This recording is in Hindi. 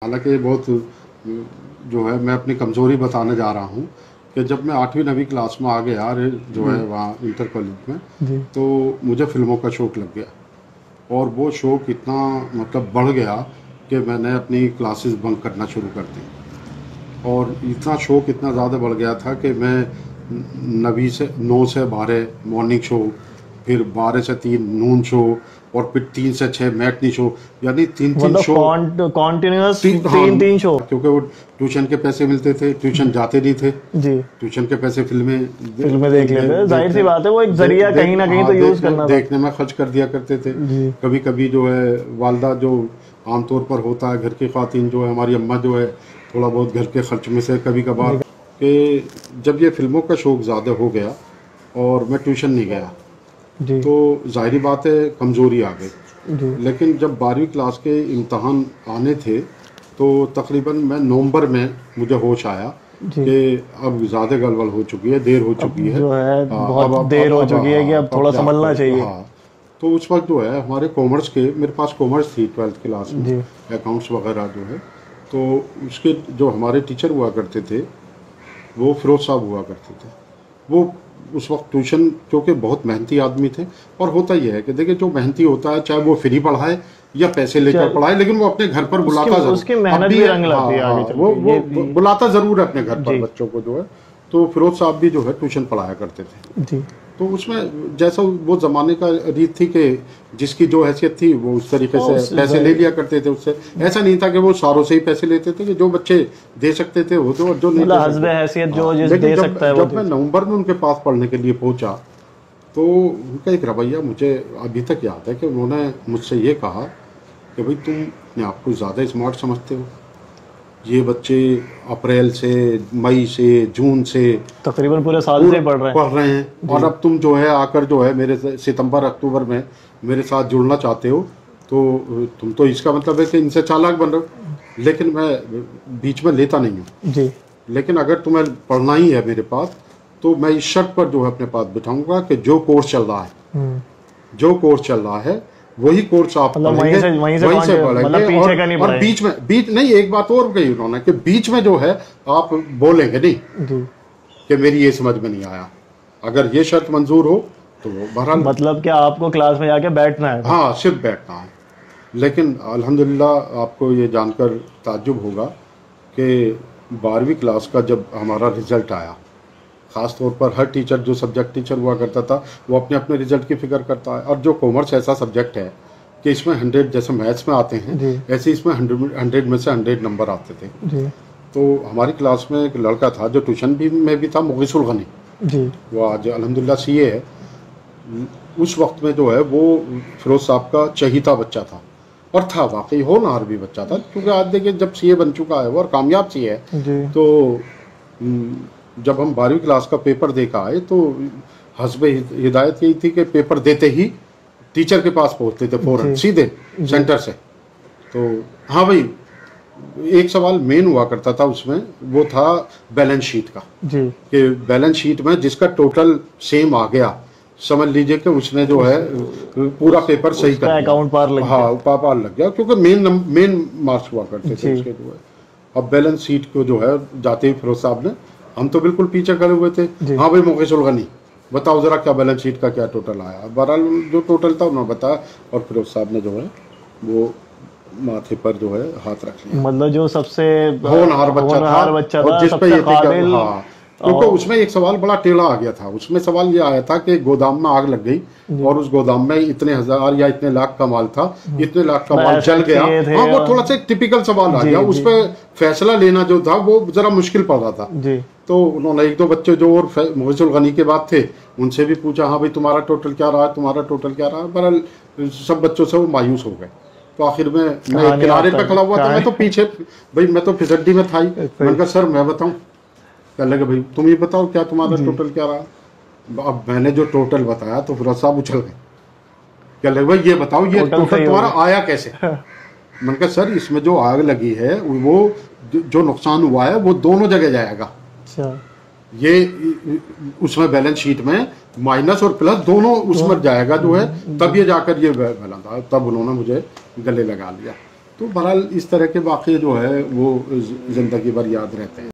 हालांकि बहुत जो है मैं अपनी कमज़ोरी बताने जा रहा हूँ कि जब मैं 8वीं 9वीं क्लास में आ गया जो है वहाँ इंटर कॉलेज में, तो मुझे फिल्मों का शौक़ लग गया और वो शौक़ इतना मतलब बढ़ गया कि मैंने अपनी क्लासेस बंक करना शुरू कर दी। और इतना शौक़ इतना ज़्यादा बढ़ गया था कि मैं 9 से 12 मॉर्निंग शो, फिर 12 से 3 नून शो, और फिर 3 से 6 मैटनी शो, यानी 3 शो कॉन्टिन्यूअस तीन शो। क्योंकि वो ट्यूशन के पैसे मिलते थे, ट्यूशन जाते नहीं थे जी, ट्यूशन के पैसे फिल्में देख लेते, जाहिर सी बात है वो एक जरिया कहीं ना कहीं तो यूज करना देखने में खर्च कर दिया करते थे। कभी कभी जो है वालदा, जो आमतौर पर होता है घर की खातिन, जो है हमारी अम्मा जो है थोड़ा बहुत घर के खर्च में से कभी कभार, कि जब ये फिल्मों का शौक़ ज़्यादा हो गया और मैं ट्यूशन नहीं गया तो जाहिर बात है कमज़ोरी आ गई। लेकिन जब 12वीं क्लास के इम्तहान आने थे तो तकरीबन मैं नवंबर में मुझे होश आया कि अब ज़्यादा गड़बड़ हो चुकी है, देर हो चुकी है, जो है बहुत देर हो चुकी है कि अब थोड़ा संभलना चाहिए। हाँ, तो उस वक्त जो है हमारे कॉमर्स के, मेरे पास कॉमर्स थी 12th क्लास में, अकाउंट्स वगैरह जो है, तो उसके जो हमारे टीचर हुआ करते थे वो फिरोज साहब हुआ करते थे। वो उस वक्त ट्यूशन, क्योंकि बहुत मेहनती आदमी थे, और होता ही है कि देखिए जो मेहनती होता है चाहे वो फ्री पढ़ाए या पैसे लेकर पढ़ाए, लेकिन वो अपने घर पर बुलाता जरूर, उसकी मेहनत भी रंग लाती है आगे चल के। वो बुलाता जरूर है अपने घर पर बच्चों को जो है। तो फिरोज साहब भी जो है ट्यूशन पढ़ाया करते थे जी। तो उसमें जैसा वो ज़माने का रीत थी कि जिसकी जो हैसियत थी वो उस तरीके से पैसे ले लिया करते थे उससे। ऐसा नहीं था कि वो सारों से ही पैसे लेते थे, कि जो बच्चे दे सकते थे वो, तो जो नहीं दे सकता है। जब मैं नवंबर में उनके पास पढ़ने के लिए पहुंचा तो उनका एक रवैया मुझे अभी तक याद है कि उन्होंने मुझसे ये कहा कि भाई तुम अपने आप को ज़्यादा स्मार्ट समझते हो, ये बच्चे अप्रैल से, मई से, जून से तकरीबन पूरे साल से पढ़ रहे हैं और अब तुम जो है आकर जो है मेरे सितंबर अक्टूबर में मेरे साथ जुड़ना चाहते हो, तो तुम तो इसका मतलब है कि इनसे चालाक बन रहे हो। लेकिन मैं बीच में लेता नहीं हूँ जी। लेकिन अगर तुम्हें पढ़ना ही है मेरे पास तो मैं इस शर्त पर जो है अपने पास बिठाऊंगा कि जो कोर्स चल रहा है वही कोर्स आप वहीं से पढ़ेंगे, और बीच नहीं, एक बात और कही उन्होंने कि बीच में जो है आप बोलेंगे नहीं कि मेरी ये समझ में नहीं आया। अगर ये शर्त मंजूर हो तो बहरहाल, मतलब कि आपको क्लास में जाके बैठना है। हाँ, सिर्फ बैठना है। लेकिन अल्हम्दुलिल्लाह आपको ये जानकर ताज्जुब होगा कि 12वीं क्लास का जब हमारा रिजल्ट आया, ख़ास तौर पर हर टीचर, जो सब्जेक्ट टीचर हुआ करता था, वो अपने अपने रिजल्ट की फिक्र करता है। और जो कॉमर्स ऐसा सब्जेक्ट है कि इसमें 100, जैसे मैथ्स में आते हैं ऐसे इसमें 100 में से 100 नंबर आते थे। तो हमारी क्लास में एक लड़का था जो ट्यूशन में भी था, मुगीसुल गनी, वो आज अल्हम्दुलिल्लाह सीए है। उस वक्त में जो है वो फिरोज साहब का चहीता बच्चा था, और था वाकई होनहार भी बच्चा था, क्योंकि आज देखिए जब सीए बन चुका है वो और कामयाब सीए है। तो जब हम 12वीं क्लास का पेपर दे कर आए तो हस्ब हिदायत यही थी कि पेपर देते ही टीचर के पास पहुंचते थे फौरन, सीधे सेंटर से। तो हाँ भाई, एक सवाल मेन हुआ करता था उसमें, वो था बैलेंस शीट का जी। कि बैलेंस शीट में जिसका टोटल सेम आ गया, समझ लीजिए कि उसने जो है पूरा पेपर सही कर दिया, अकाउंट पार लग गया। हाँ, पार लग गया, क्योंकि मेन मार्क्स हुआ करते थे उसके जो है। अब बैलेंस शीट को जो है जाते ही फिरोज साहब ने, हम तो बिल्कुल पीछे खड़े हुए थे, हाँ भाई मुगीसुल गनी बताओ जरा क्या बैलेंस शीट का क्या टोटल आया। बहरहाल जो टोटल था उन्होंने बताया, और फिरोज साहब ने जो है वो माथे पर जो है हाथ रख लिया। मतलब जो सबसे होनहार बच्चा था, और जिस पे ये काबिल, हाँ, क्योंकि उसमें एक सवाल बड़ा टेढ़ा आ गया था। उसमें सवाल ये आया था कि गोदाम में आग लग गई और उस गोदाम में इतने हजार या इतने लाख का माल था, इतने लाख का माल जल गया। हाँ, वो थोड़ा सा टिपिकल सवाल आ गया, उस पर फैसला लेना जो था वो जरा मुश्किल पड़ रहा था। तो उन्होंने एक दो बच्चे जो और मुगीसुल गनी के बाद थे उनसे भी पूछा, हाँ भाई तुम्हारा टोटल क्या रहा है, तुम्हारा टोटल क्या रहा है। बहरहाल सब बच्चों से वो मायूस हो गए। तो आखिर में मैं किनारे पे खड़ा हुआ था, मैं तो पीछे, भाई मैं तो फिसड्डी में था ही। मैंने कहा सर मैं बताऊं? कह लगे भाई तुम ही बताओ क्या तुम्हारा टोटल क्या रहा। अब मैंने जो टोटल बताया तो फिरोज साहब उछल गए, कह लगे भाई ये बताओ ये टोटल तुम्हारा आया कैसे। मैंने कहा सर इसमें जो आग लगी है वो जो नुकसान हुआ है वो दोनों जगह जाएगा। ये उसमें बैलेंस शीट में माइनस और प्लस दोनों उसमें जाएगा जो है, तब ये जाकर ये बना था। तब उन्होंने मुझे गले लगा लिया तो बहरहाल इस तरह के वाक़े जो है वो ज़िंदगी भर याद रहते हैं।